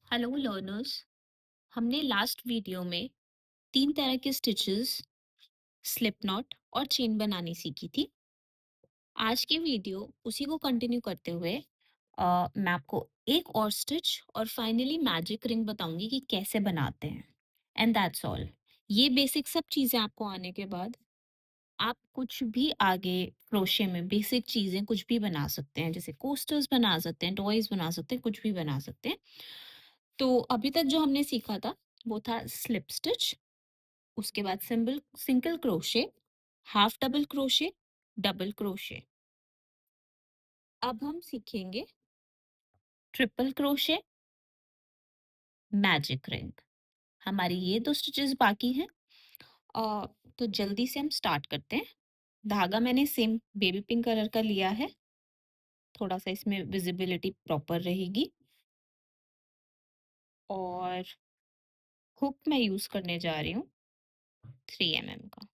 Hello learners. हमने last video में तीन तरह के स्टिचेस, स्लिप नॉट और चेन बनानी सीखी थी। आज की वीडियो उसी को कंटिन्यू करते हुए मैं आपको एक और स्टिच और फाइनली मैजिक रिंग बताऊंगी कि कैसे बनाते हैं। And that's all. ये बेसिक सब चीज़ें आपको आने के बाद आप कुछ भी आगे क्रोशे में बेसिक चीज़ें कुछ भी बना सकते हैं, जैसे कोस्टर्स बना सकते हैं, टॉयज बना सकते हैं, कुछ भी बना सकते हैं। तो अभी तक जो हमने सीखा था वो था स्लिप स्टिच, उसके बाद simple single crochet, half double crochet, double crochet. अब हम सीखेंगे ट्रिपल क्रोशे, मैजिक रिंग। हमारी ये दो स्टिचेस बाकी हैं। अ, तो जल्दी से हम स्टार्ट करते हैं। धागा मैंने सेम बेबी पिंक कलर का लिया है, थोड़ा सा इसमें विजिबिलिटी प्रॉपर रहेगी। और हुक मैं यूज करने जा रही हूँ 3 mm का।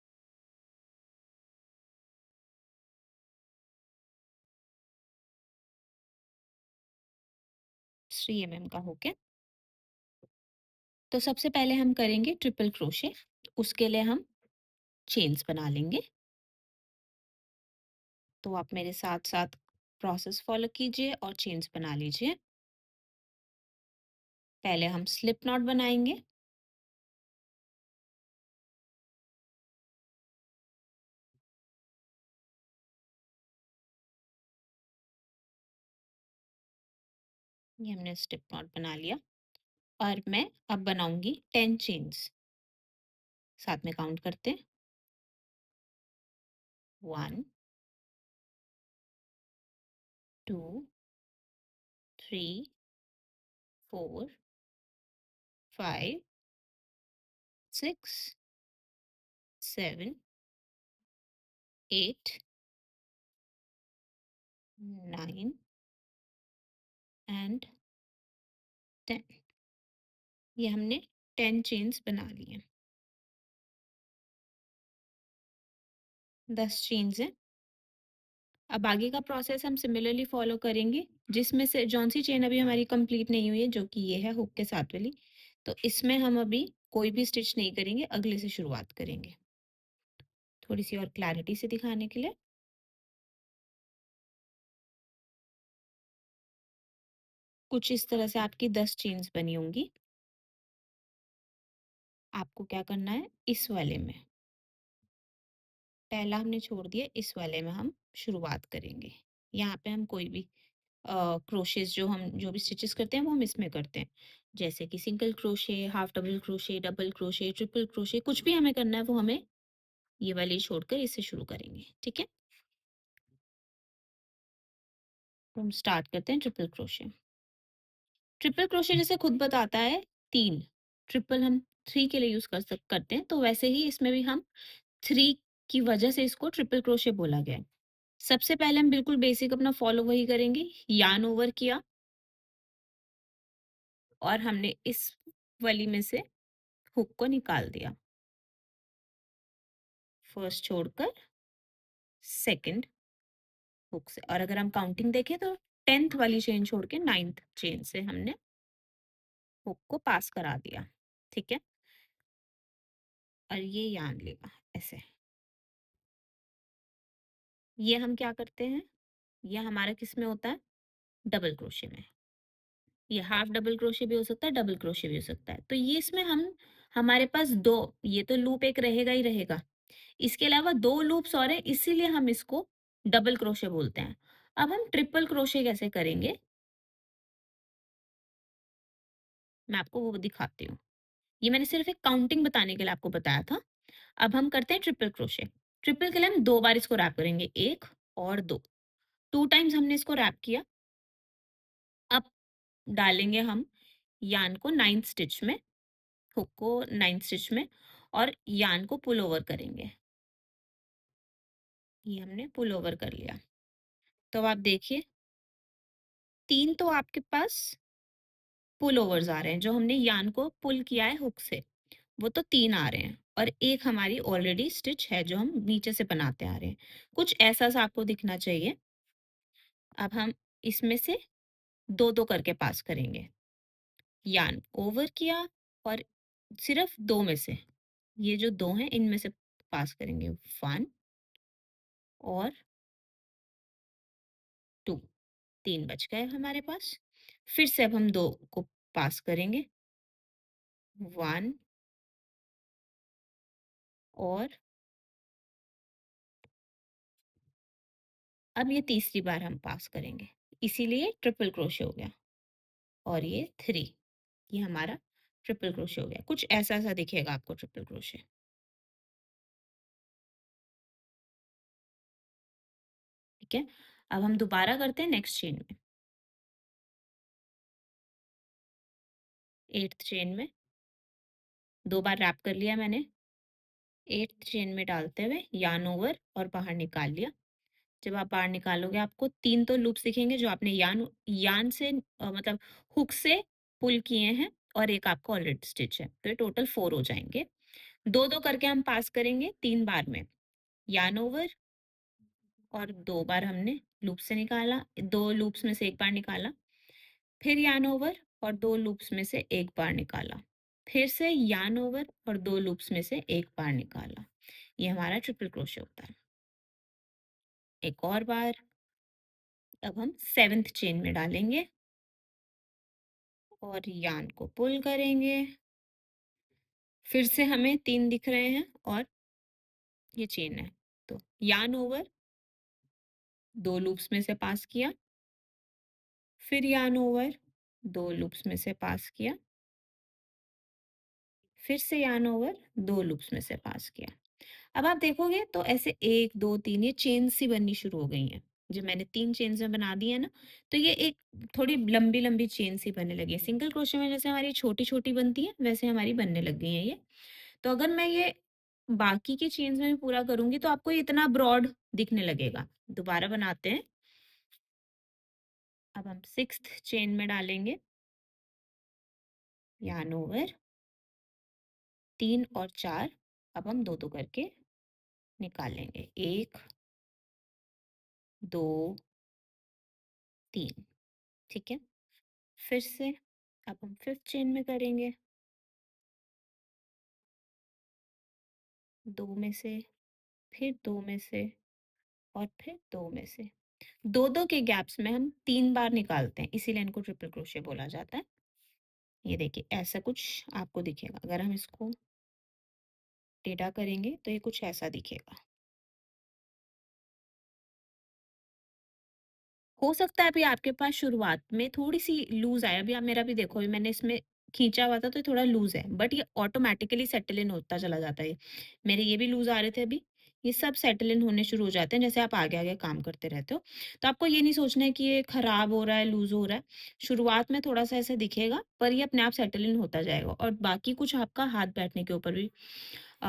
3 mm का हुक है। तो सबसे पहले हम करेंगे ट्रिपल क्रोशे। उसके लिए हम चेन्स बना लेंगे। तो आप मेरे साथ साथ प्रोसेस फॉलो कीजिए और चेन्स बना लीजिए। पहले हम स्लिप नॉट बनाएंगे। ये हमने स्लिप नॉट बना लिया और मैं अब बनाऊंगी 10 चेन्स। साथ में काउंट करते हैं। 1, 2, 3, 4, 5, 6, 7, 8, 9 एंड 10। ये हमने 10 चेन्स बना लिए। 10 चेन्स हैं। अब आगे का प्रोसेस हम सिमिलरली फॉलो करेंगे, जिसमें से जौन सी चेन अभी हमारी कंप्लीट नहीं हुई है, जो कि ये है हुक के साथ वाली। तो इसमें हम अभी कोई भी स्टिच नहीं करेंगे, अगले से शुरुआत करेंगे। थोड़ी सी और क्लैरिटी से दिखाने के लिए कुछ इस तरह से आपकी 10 चेन्स बनी होंगी। आपको क्या करना है, इस वाले में पहला हमने छोड़ दिया, इस वाले में हम शुरुआत करेंगे। यहाँ पे हम कोई भी क्रोशेस जो भी स्टिचेस करते हैं वो हम इसमें करते हैं, जैसे कि single crochet, half double crochet, double crochet, triple crochet, कुछ भी हमें करना है वो हमें ये वाली छोड़कर इससे शुरू करेंगे। ठीक है, तो हम स्टार्ट करते हैं ट्रिपल क्रोशे। ट्रिपल क्रोशे जैसे खुद बताता है, तीन। ट्रिपल हम थ्री के लिए यूज करते हैं, तो वैसे ही इसमें भी हम थ्री की वजह से इसको ट्रिपल क्रोशे बोला गया है। सबसे पहले हम बिल्कुल बेसिक अपना फॉलो वही करेंगे। यार्न ओवर किया और हमने इस वाली में से हुक को निकाल दिया, फर्स्ट छोड़कर सेकंड हुक से। और अगर हम काउंटिंग देखें तो 10th वाली चेन छोड़ के 9th चेन से हमने हुक को पास करा दिया। ठीक है, और ये यार्न लेगा ऐसे। ये हम क्या करते हैं, ये हमारा किस में होता है, डबल क्रोशे में। ये हाफ डबल क्रोशे भी हो सकता है, डबल क्रोशे भी हो सकता है। तो ये इसमें हम हमारे पास दो, ये तो लूप एक रहेगा ही रहेगा, इसके अलावा दो लूप्स और हैं, इसीलिए हम इसको डबल क्रोशे बोलते हैं। अब हम ट्रिपल क्रोशे कैसे करेंगे, मैं आपको वो दिखाती हूँ। ये मैंने सिर्फ एक काउंटिंग बताने के लिए आपको बताया था। अब हम करते हैं ट्रिपल क्रोशे। ट्रिपल के लिए हम 2 बार इसको रैप करेंगे, 1 और 2। 2 टाइम्स हमने इसको रैप किया। अब डालेंगे हम यार्न को 9th स्टिच में, हुक को 9th स्टिच में, और यार्न को पुल ओवर करेंगे। ये हमने पुल ओवर कर लिया। तो अब आप देखिए, 3 तो आपके पास पुल ओवर्स आ रहे हैं, जो हमने यार्न को पुल किया है हुक से, वो तो 3 आ रहे हैं। और एक हमारी ऑलरेडी स्टिच है जो हम नीचे से बनाते आ रहे हैं। कुछ ऐसा सा आपको दिखना चाहिए। अब हम इसमें से 2-2 करके पास करेंगे। यान ओवर किया और सिर्फ 2 में से, ये जो 2 हैं इनमें से पास करेंगे 1 और 2, 3 बच गए हमारे पास। फिर से अब हम 2 को पास करेंगे 1 और अब ये तीसरी बार हम पास करेंगे, इसीलिए ट्रिपल क्रोशे हो गया और ये 3, ये हमारा ट्रिपल क्रोशे हो गया। कुछ ऐसा-ऐसा दिखेगा आपको ट्रिपल क्रोशे, ठीक है? अब हम दोबारा करते हैं नेक्स्ट चेन में, 8th चेन में 2 बार रैप कर लिया मैंने, 8th चेन में डालते हुए यार्न ओवर और बाहर निकाल लिया। जब आप बाहर निकालोगे आपको 3 तो लूप्स दिखेंगे जो आपने यार्न यार्न से मतलब हुक से पुल किए हैं और एक आपका ऑलरेडी स्टिच है। तो ये टोटल 4 हो जाएँगे। 2-2 करके हम पास करेंगे 3 बार में। यार्न ओवर और 2 बार हमने लूप से निकाला, 2 लूप्स में से 1 बार निकाला, फिर यार्न ओवर और 2 लूप्स में से 1 बार निकाला, फिर से यार्न ओवर और 2 लूप्स में से 1 बार निकाला। ये हमारा ट्रिपल क्रोशे होता है। एक और बार, अब हम 7th चेन में डालेंगे और यार्न को पुल करेंगे। फिर से हमें 3 दिख रहे हैं और ये चेन है। तो यार्न ओवर 2 लूप्स में से पास किया, फिर यार्न ओवर 2 लूप्स में से पास किया, फिर से यार्न ओवर 2 लूप्स में से पास किया। अब आप देखोगे तो ऐसे 1, 2, 3 ये चेन्स सी बननी शुरू हो गई हैं। जब मैंने 3 चेन्स में बना दी है ना, तो ये एक थोड़ी लंबी-लंबी चेन सी बनने लगी है। सिंगल क्रोशे में जैसे हमारी छोटी-छोटी बनती है, वैसे हमारी बनने लग गई हैं ये। तो अगर मैं ये बाकी के चेन्स में भी पूरा करूँगी तो आपको ये इतना ब्रॉड दिखने लगेगा। दोबारा बनाते हैं। अब हम 6th चेन में डालेंगे यार्न ओवर 3 और 4, अब हम 2-2 करके निकाल लेंगे। 1, 2, 3, ठीक है? फिर से अब हम 5th चेन में करेंगे, 2 में से, फिर 2 में से और फिर 2 में से। 2-2 के गैप्स में हम 3 बार निकालते हैं, इसीलिए इनको ट्रिपल क्रोशिया बोला जाता है। ये देखिए ऐसा कुछ आपको दिखेगा। अगर हम इसको टेढ़ा करेंगे तो ये कुछ ऐसा दिखेगा। हो सकता है अभी आपके पास शुरुआत में थोड़ी-सी लूज़ आए, अभी आप मेरा भी देखो, अभी मैंने इसमें खींचा हुआ था तो ये थोड़ा लूज़ है, बट ये ऑटोमैटिकली सेटल इन होता चला जाता है ये। मेरे ये भी लूज़ आ रहे थे अभी, ये सब सेटल इन होने शुरू हो जाते हैं जैसे आप आगे-आगे काम करते रहते हो। तो आपको ये नहीं सोचना है कि ये खराब हो रहा है, लूज़ हो रहा है। शुरुआत में थोड़ा-सा ऐसे दिखेगा, पर ये अपने आप सेटल इन होता जाएगा और बाकी कुछ आपका हाथ बैठने के ऊपर भी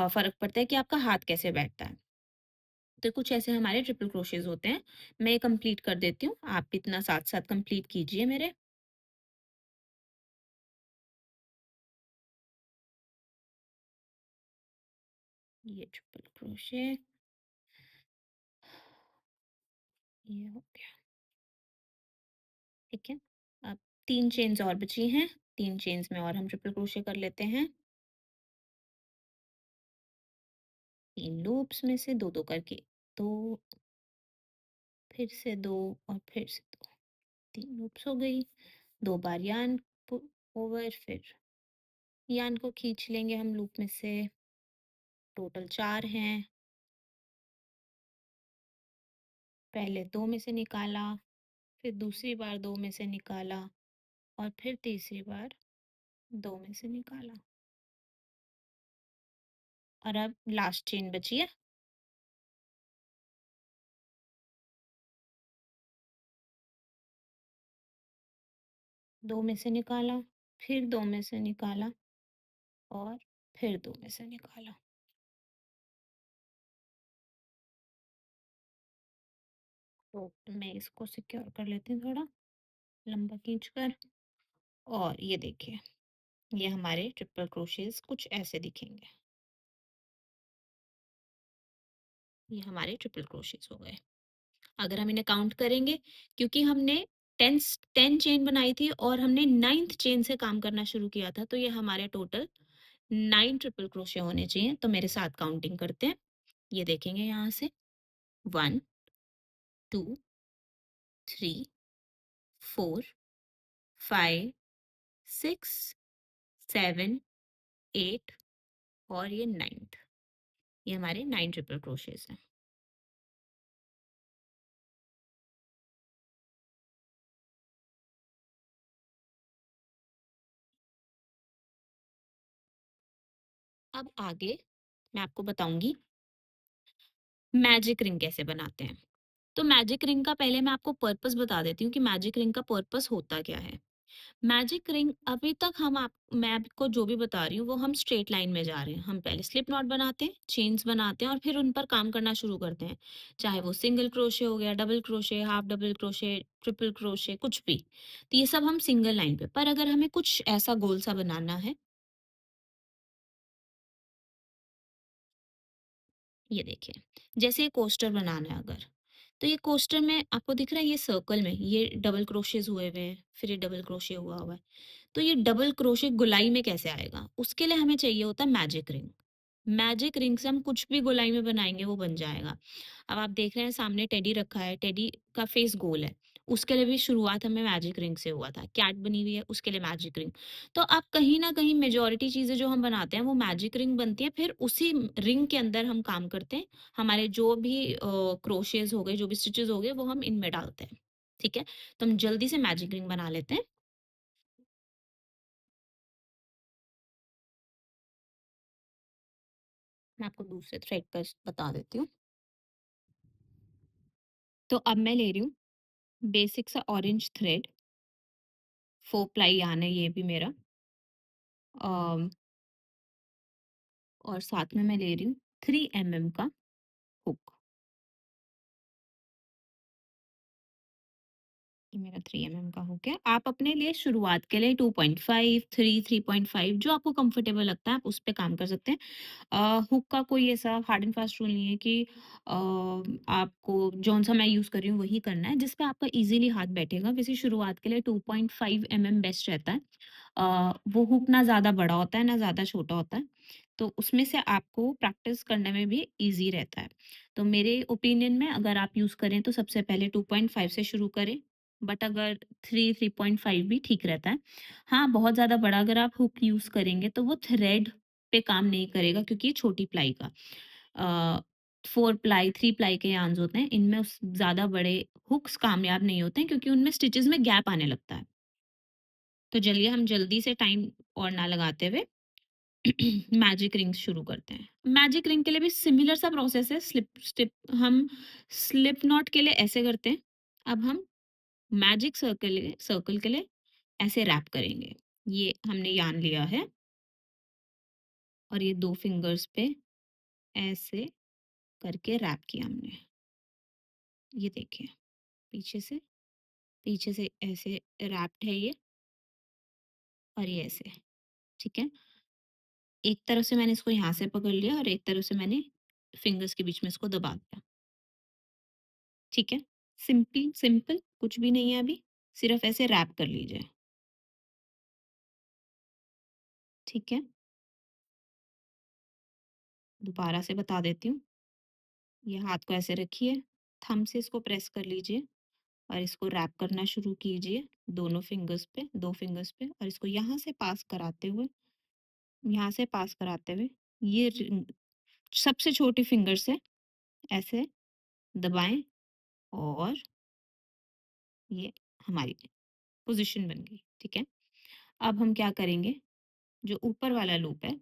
फ़र्क पड़ता है कि आपका हाथ कैसे बैठता है। तो कुछ ऐसे हमारे ट्रिपल क्रोशेज़ होते हैं। मैं ये कंप्लीट कर देती हूँ, आप भी इतना साथ-साथ कंप्लीट कीजिए मेरे। ये ट्रिपल क्रोशे, ये हो गया, ठीक है? अब 3 चेन्स और बची हैं, 3 चेन्स में और हम ट्रिपल क्रोशे कर लेते हैं। 3 लूप्स में से 2-2 करके 2, फिर से 2 और फिर से 2, 3 लूप्स हो गई। 2 बार यार्न पु ओवर, फिर यार्न को खींच लेंगे हम लूप में से, टोटल 4 हैं। पहले 2 में से निकाला, फिर दूसरी बार 2 में से निकाला और फिर तीसरी बार 2 में से निकाला और अब लास्ट चेन बची है। 2 में से निकाला, फिर 2 में से निकाला और फिर 2 में से निकाला। तो मैं इसको सिक्योर कर लेती हूँ थोड़ा लंबा खींचकर और ये देखिए, ये हमारे ट्रिपल क्रोशेस कुछ ऐसे दिखेंगे। ये हमारे ट्रिपल क्रोशेस हो गए। अगर हम इन्हें काउंट करेंगे, क्योंकि हमने 10 10 चेन बनाई थी और हमने 9th चेन से काम करना शुरू किया था, तो ये हमारे टोटल 9 ट्रिपल क्रोशे होने चाहिए। तो मेरे साथ काउंटिंग करते हैं। ये देखेंगे यहाँ से 1, 2, 3, 4, 5, 6, 7, 8 और ये 9th। ये हमारे 9 ट्रिपल क्रोशेस हैं। अब आगे मैं आपको बताऊंगी मैजिक रिंग कैसे बनाते हैं। तो मैजिक रिंग का पहले मैं आपको पर्पस बता देती हूँ कि मैजिक रिंग का पर्पस होता क्या है। मैजिक रिंग अभी तक मैं आपको जो भी बता रही हूँ वो हम स्ट्रेट लाइन में जा रहे हैं। हम पहले स्लिप नॉट बनाते हैं, चेन्स बनाते हैं और फिर उन पर काम करना शुरू करते हैं। चाहे वो सिंगल क्रोशे हो गया, double crochet, half double crochet, triple crochet, कुछ भी। तो ये सब हम सिंगल लाइन पे। पर अगर हमें कुछ ऐसा गोल सा बनाना है, ये देखिए, जैसे ये कोस्टर बनाना है अगर, तो ये कोस्टर में आपको दिख रहा है ये सर्कल में ये डबल क्रोशेज़ हुए हुए हैं, फिर ये डबल क्रोशे हुआ हुआ है। तो ये डबल क्रोशे गोलाई में कैसे आएगा? उसके लिए हमें चाहिए होता है मैजिक रिंग। मैजिक रिंग से हम कुछ भी गोलाई में बनाएँगे वो बन जाएगा। अब आप देख रहे हैं सामने टेडी रखा है, टेडी का फेस गोल है। उसके लिए भी शुरुआत हमें मैजिक रिंग से हुआ था। कैट बनी हुई है, उसके लिए मैजिक रिंग। तो अब कहीं न कहीं मेजॉरिटी चीज़ें जो हम बनाते हैं वो मैजिक रिंग बनती है, फिर उसी रिंग के अंदर हम काम करते हैं। हमारे जो भी क्रोशेज़ हो गए, जो भी स्टिचेज़ हो गए वो हम इनमें डालते हैं। ठीक है? तो हम जल्दी से मैजिक रिंग बना लेते हैं। मैं आपको दूसरे थ्रेड का बता देती हूँ। तो अब मैं ले रही हूँ बेसिक सा ऑरेंज थ्रेड, 4 प्लाई यार्न है ये भी मेरा। अम, और साथ में मैं ले रही हूँ 3 एमएम का हुक। ये मेरा 3 एमएम का हुक है। आप अपने लिए शुरुआत के लिए 2.5, 3, 3.5 जो आपको कंफर्टेबल लगता है आप उस पे काम कर सकते हैं। हुक का कोई ऐसा हार्ड एंड फास्ट रूल नहीं है कि आपको जौन-सा मैं यूज़ कर रही हूँ वही करना है, जिस पे आपका ईज़िली हाथ बैठेगा। वैसे शुरुआत के लिए 2.5 एमएम बेस्ट रहता है। वो हुक ना ज़्यादा बड़ा होता है, ना ज़्यादा छोटा होता है, तो उसमें से आपको प्रैक्टिस करने में भी ईज़ी रहता है। तो मेरे ओपिनियन में अगर आप यूज़ करें तो सबसे पहले 2.5 से शुरू करें, बट अगर 3, 3.5 भी ठीक रहता है। हाँ, बहुत ज़्यादा बड़ा अगर आप हुक यूज़ करेंगे तो वो थ्रेड पे काम नहीं करेगा क्योंकि ये छोटी प्लाई का 4 प्लाई, 3 प्लाई के यार्न्स होते हैं, इनमें उस ज़्यादा बड़े हुक्स कामयाब नहीं होते हैं क्योंकि उनमें स्टिचेज़ में गैप आने लगता है। तो चलिए हम जल्दी से टाइम और ना लगाते हुए मैजिक रिंग शुरू करते हैं। मैजिक रिंग के लिए भी सिमिलर सा प्रोसेस है। हम स्लिप नॉट के लिए ऐसे करते हैं। अब हम मैजिक सर्कल के लिए ऐसे रैप करेंगे। ये हमने यार्न लिया है और ये 2 फिंगर्स पे ऐसे करके रैप किया हमने। ये देखिए, पीछे से ऐसे रैप्ड है ये और ये ऐसे, ठीक है? एक तरफ से मैंने इसको यहाँ से पकड़ लिया और एक तरफ से मैंने फिंगर्स के बीच में इसको दबा दिया, ठीक है? सिंपल सिंपल कुछ भी नहीं है अभी, सिर्फ ऐसे रैप कर लीजिए, ठीक है? दोबारा से बता देती हूँ, ये हाथ को ऐसे रखिए, थंब से इसको प्रेस कर लीजिए और इसको रैप करना शुरू कीजिए दोनों फिंगर्स पे, 2 फिंगर्स पे और इसको यहाँ से पास कराते हुए ये रिंग सबसे छोटी फिंगर से ऐसे दबाएँ और ये हमारी पोज़ीशन बन गई, ठीक है? अब हम क्या करेंगे, जो ऊपर वाला लूप है,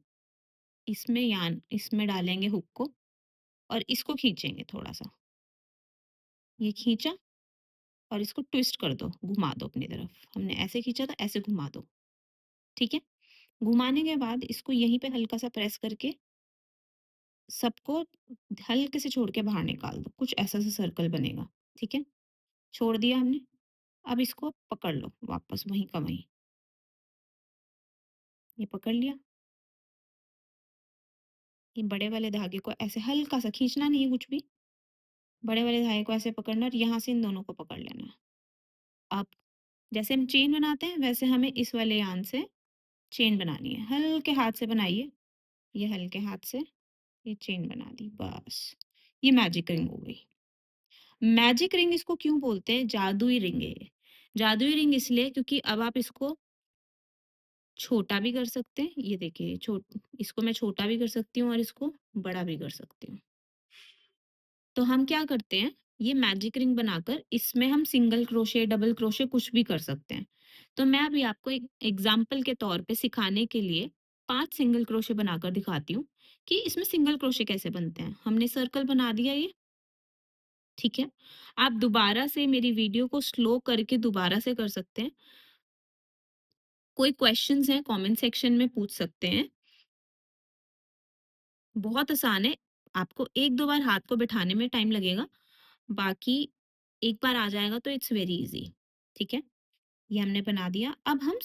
इसमें डालेंगे हुक को और इसको खींचेंगे थोड़ा-सा। ये खींचा और इसको ट्विस्ट कर दो, घुमा दो अपनी तरफ। हमने ऐसे खींचा था, ऐसे घुमा दो, ठीक है? घुमाने के बाद इसको यहीं पे हल्का-सा प्रेस करके सबको हल्के से छोड़ के बाहर निकाल दो। कुछ ऐसा-सा सर्कल बनेगा, ठीक है? छोड़ दिया हमने, अब इसको पकड़ लो वापस वहीं का वहीं। ये पकड़ लिया, ये बड़े वाले धागे को ऐसे हल्का-सा खींचना नहीं है कुछ भी, बड़े वाले धागे को ऐसे पकड़ना और यहाँ से इन दोनों को पकड़ लेना है। अब जैसे हम चेन बनाते हैं वैसे हमें इस वाले यान से चेन बनानी है। हल्के हाथ से बनाइए, ये हल्के हाथ से ये चेन बना दी बस। ये मैजिक रिंग हो गई। मैजिक रिंग इसको क्यों बोलते हैं? जादुई रिंग है ये। जादुई रिंग इसलिए क्योंकि अब आप इसको छोटा भी कर सकते हैं। ये देखिए इसको मैं छोटा भी कर सकती हूँ और इसको बड़ा भी कर सकती हूँ। तो हम क्या करते हैं, ये मैजिक रिंग बनाकर इसमें हम सिंगल क्रोशे, डबल क्रोशे कुछ भी कर सकते हैं। तो मैं अभी आपको एक एग्ज़ाम्पल के तौर पे सिखाने के लिए 5 सिंगल क्रोशे बनाकर दिखाती हूँ कि इसमें सिंगल क्रोशे कैसे बनते हैं। हमने सर्कल बना दिया ये, ठीक है? आप दोबारा से मेरी वीडियो को स्लो करके दोबारा से कर सकते हैं। कोई क्वेश्चन्स हैं कमेंट सेक्शन में पूछ सकते हैं। बहुत आसान है, आपको 1-2 बार हाथ को बिठाने में टाइम लगेगा, बाकी एक बार आ जाएगा तो इट्स वेरी ईज़ी, ठीक है? ये हमने बना दिया। अब हम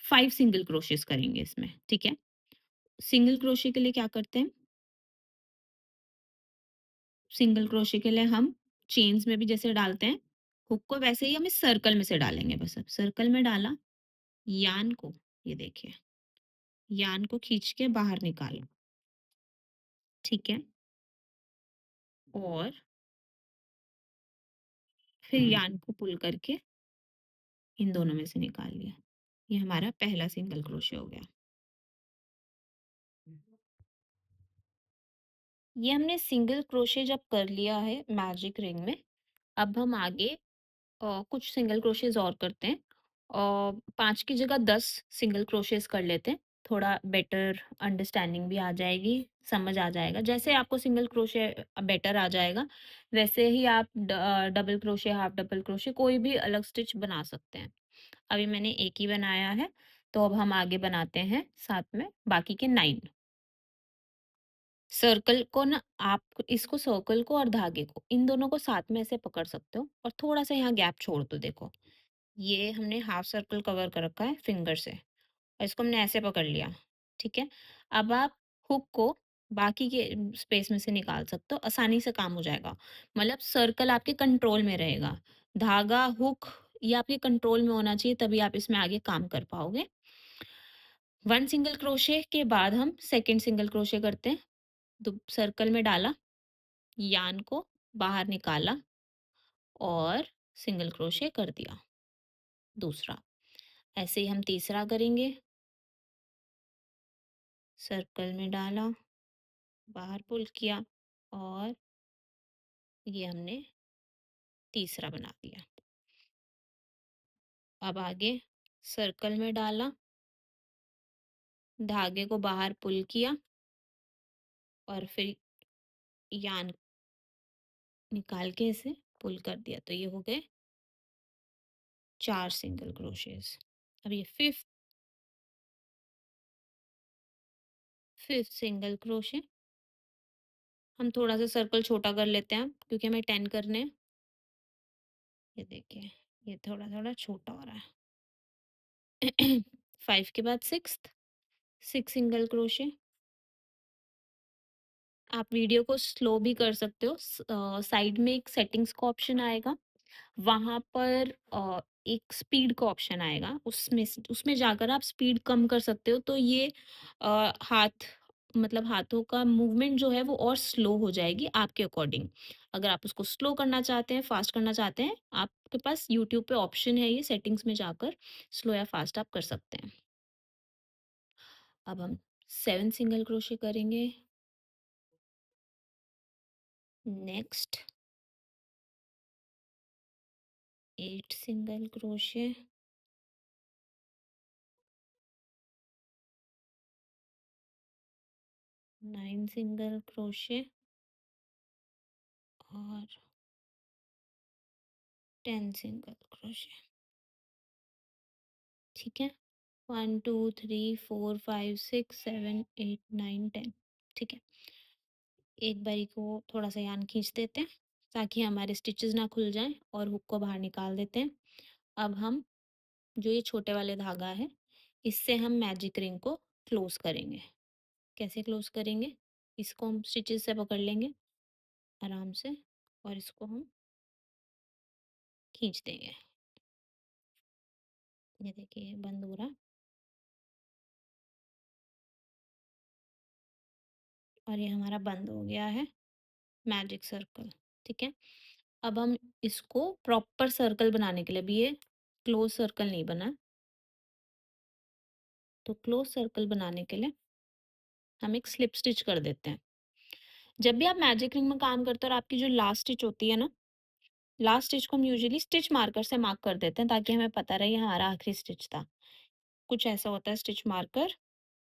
5 सिंगल क्रोशेस करेंगे इसमें, ठीक है? सिंगल क्रोशे के लिए क्या करते हैं, सिंगल क्रोशे के लिए हम चेन्स में भी जैसे डालते हैं हुक को, वैसे ही हम इस सर्कल में से डालेंगे बस। अब सर्कल में डाला, यान को ये देखिए, यान को खींच के बाहर निकाला, ठीक है? और फिर यान को पुल करके इन दोनों में से निकाल लिया। ये हमारा पहला सिंगल क्रोशे हो गया। ये हमने सिंगल क्रोशे जब कर लिया है मैजिक रिंग में, अब हम आगे कुछ सिंगल क्रोशेज़ और करते हैं। 5 की जगह 10 सिंगल क्रोशेज़ कर लेते हैं। थोड़ा बेटर अंडरस्टैंडिंग भी आ जाएगी, समझ आ जाएगा। जैसे आपको सिंगल क्रोशे बेटर आ जाएगा, वैसे ही आप double crochet, half double crochet कोई भी अलग स्टिच बना सकते हैं। अभी मैंने एक ही बनाया है, तो अब हम आगे बनाते हैं साथ में बाकी के 9। सर्कल को ना आप इसको सर्कल को और धागे को इन दोनों को साथ में ऐसे पकड़ सकते हो और थोड़ा सा यहाँ गैप छोड़ दो। देखो ये हमने हाफ सर्कल कवर कर रखा है फिंगर से और इसको हमने ऐसे पकड़ लिया, ठीक है? अब आप हुक को बाकी के स्पेस में से निकाल सकते हो, आसानी से काम हो जाएगा। मतलब सर्कल आपके कंट्रोल में रहेगा, धागा हुक ये आपके कंट्रोल में होना चाहिए, तभी आप इसमें आगे काम कर पाओगे। 1 सिंगल क्रोशे के बाद हम सेकंड सिंगल क्रोशे करते हैं। तो सर्कल में डाला, यान को बाहर निकाला और सिंगल क्रोशे कर दिया दूसरा। ऐसे ही हम तीसरा करेंगे, सर्कल में डाला, बाहर पुल किया और ये हमने तीसरा बना दिया। अब आगे सर्कल में डाला, धागे को बाहर पुल किया और फिर यान निकाल के इसे पुल कर दिया। तो ये हो गए 4 सिंगल क्रोशेस। अब ये फिफ्थ सिंगल क्रोशे, हम थोड़ा सा सर्कल छोटा कर लेते हैं क्योंकि हमें 10 करने हैं। ये देखिए, ये थोड़ा थोड़ा छोटा हो रहा है। 5 के बाद सिक्स्थ, 6 सिंगल क्रोशे। आप वीडियो को स्लो भी कर सकते हो। साइड में एक सेटिंग्स का ऑप्शन आएगा, वहाँ पर एक स्पीड का ऑप्शन आएगा, उसमें जाकर आप स्पीड कम कर सकते हो। तो ये हाथ मतलब हाथों का मूवमेंट जो है वो और स्लो हो जाएगी आपके अकॉर्डिंग। अगर आप उसको स्लो करना चाहते हैं, फास्ट करना चाहते हैं, आपके पास यूट्यूब पे ऑप्शन है ये सेटिंग्स में जाकर स्लो या फास्ट आप कर सकते हैं। अब हम 7 सिंगल क्रोशे करेंगे। Next 8 single crochet, 9 single crochet और 10 सिंगल क्रोशे, ठीक है? 1 2 3 4 5 6 7 8 9 10, ठीक है? एक बारी को थोड़ा सा यान खींच देते हैं ताकि हमारे स्टिचेस ना खुल जाएं और हुक को बाहर निकाल देते हैं। अब हम जो ये छोटे वाले धागा है, इससे हम मैजिक रिंग को क्लोज करेंगे। कैसे क्लोज करेंगे? इसको हम स्टिचेस से पकड़ लेंगे आराम से और इसको हम खींच देंगे। ये देखिए बंद हो रहा है और ये हमारा बंद हो गया है मैजिक सर्कल। ठीक है, अब हम इसको प्रॉपर सर्कल बनाने के लिए, अभी ये क्लोज सर्कल नहीं बना है, तो क्लोज सर्कल बनाने के लिए हम एक स्लिप स्टिच कर देते हैं। जब भी आप मैजिक रिंग में काम करते हो और आपकी जो लास्ट स्टिच होती है ना, लास्ट स्टिच को हम यूजुअली स्टिच मार्कर से मार्क कर देते हैं ताकि हमें पता रहे ये हमारा आखिरी स्टिच था। कुछ ऐसा होता है स्टिच मार्कर।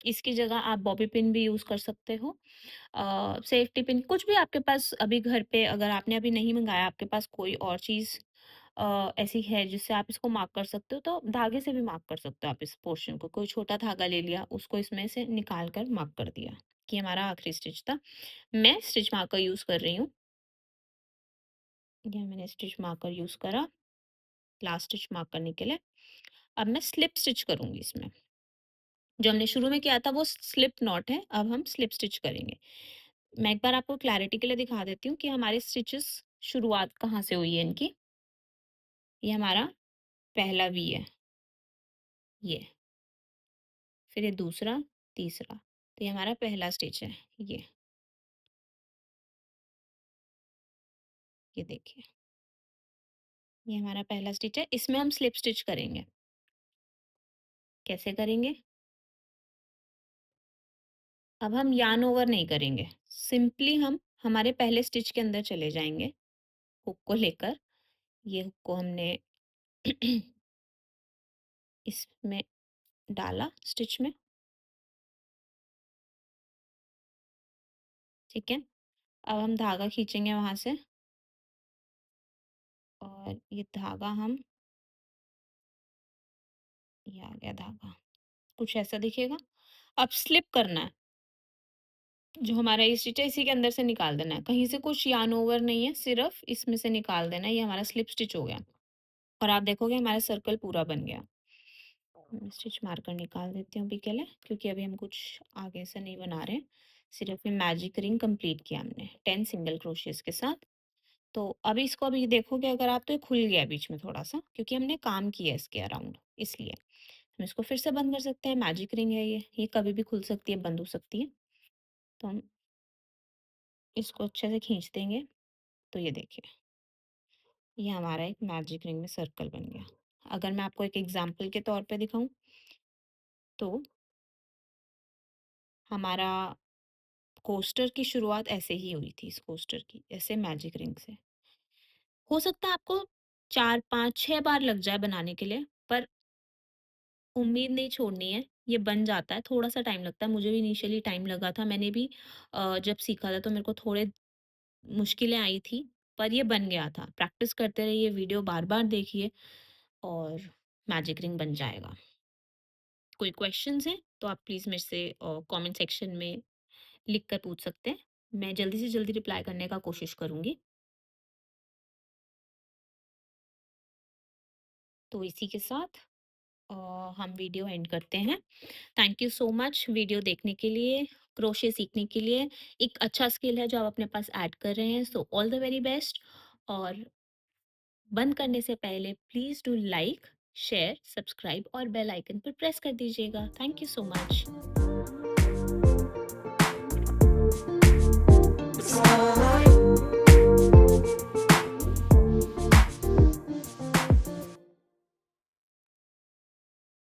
इसकी जगह आप बॉबी पिन भी यूज़ कर सकते हो। सेफ्टी पिन, कुछ भी आपके पास अभी घर पे, अगर आपने अभी नहीं मंगाया, आपके पास कोई और चीज़ ऐसी है जिससे आप इसको मार्क कर सकते हो, तो धागे से भी मार्क कर सकते हो आप इस पोर्शन को। कोई छोटा धागा ले लिया, उसको इसमें से निकाल कर मार्क कर दिया कि हमारा आखिरी स्टिच था। मैं स्टिच मार्कर यूज़ कर रही हूँ। ये मैंने स्टिच मार्कर यूज़ करा लास्ट स्टिच मार्क करने के लिए। अब मैं स्लिप स्टिच करूँगी इसमें। जो हमने शुरू में किया था वो स्लिप नॉट है, अब हम स्लिप स्टिच करेंगे। मैं एक बार आपको क्लैरिटी के लिए दिखा देती हूँ कि हमारे स्टिचेस शुरुआत कहाँ से हुई है इनकी। ये हमारा पहला वी है, ये, फिर ये दूसरा, तीसरा, तो ये हमारा पहला स्टिच है, ये देखिए, ये हमारा पहला स्टिच है। इसमें हम स्लिप स्टिच करेंगे। कैसे करेंगे? अब हम यार्न ओवर नहीं करेंगे, सिंपली हम हमारे पहले स्टिच के अंदर चले जाएंगे, हुक को लेकर। ये हुक को हमने इसमें डाला स्टिच में। ठीक है, अब हम धागा खींचेंगे वहां से और ये धागा हम, ये आ गया धागा, कुछ ऐसा दिखेगा। अब स्लिप करना है, जो हमारा ये स्टिच है इसी के अंदर से निकाल देना है, कहीं से कुछ यार्न ओवर नहीं है, सिर्फ इसमें से निकाल देना है। ये हमारा स्लिप स्टिच हो गया और आप देखोगे हमारा सर्कल पूरा बन गया। मैं स्टिच मार्कर निकाल देती हूँ अभी के लिए, क्योंकि अभी हम कुछ आगे से नहीं बना रहे हैं, सिर्फ ये मैजिक रिंग कंप्लीट किया हमने 10 सिंगल क्रोशियस के साथ। तो अभी इसको अभी देखोगे अगर आप, तो ये खुल गया है बीच में थोड़ा सा, क्योंकि हमने काम किया है इसके अराउंड, इसलिए हम इसको फिर से बंद कर सकते हैं। मैजिक रिंग है ये कभी भी खुल सकती है, बंद हो सकती है। तो हम इसको अच्छे से खींच देंगे, तो ये देखिए, ये हमारा एक मैजिक रिंग में सर्कल बन गया। अगर मैं आपको एक एग्जांपल के तौर पे दिखाऊं, तो हमारा कोस्टर की शुरुआत ऐसे ही हुई थी, इस कोस्टर की ऐसे मैजिक रिंग से। हो सकता है आपको 4 5 6 बार लग जाए बनाने के लिए, पर उम्मीद नहीं छोड़नी है, ये बन जाता है। थोड़ा-सा टाइम लगता है, मुझे भी इनिशियली टाइम लगा था। मैंने भी जब सीखा था तो मेरे को थोड़े मुश्किलें आई थी, पर ये बन गया था। प्रैक्टिस करते रहिए, वीडियो बार-बार देखिए और मैजिक रिंग बन जाएगा। कोई क्वेश्चन्स हैं तो आप प्लीज़ मेरे से कमेंट सेक्शन में लिख कर पूछ सकते हैं। मैं जल्दी से जल्दी रिप्लाई करने का कोशिश करूँगी। तो इसी के साथ अ, हम वीडियो एंड करते हैं। Thank you so much video देखने के लिए, क्रोशे सीखने के लिए। एक अच्छा स्किल है जो आप अपने पास ऐड कर रहे हैं, so all the very best. और बंद करने से पहले please do like, share, subscribe और बेल आइकन पर प्रेस कर दीजिएगा। Thank you so much.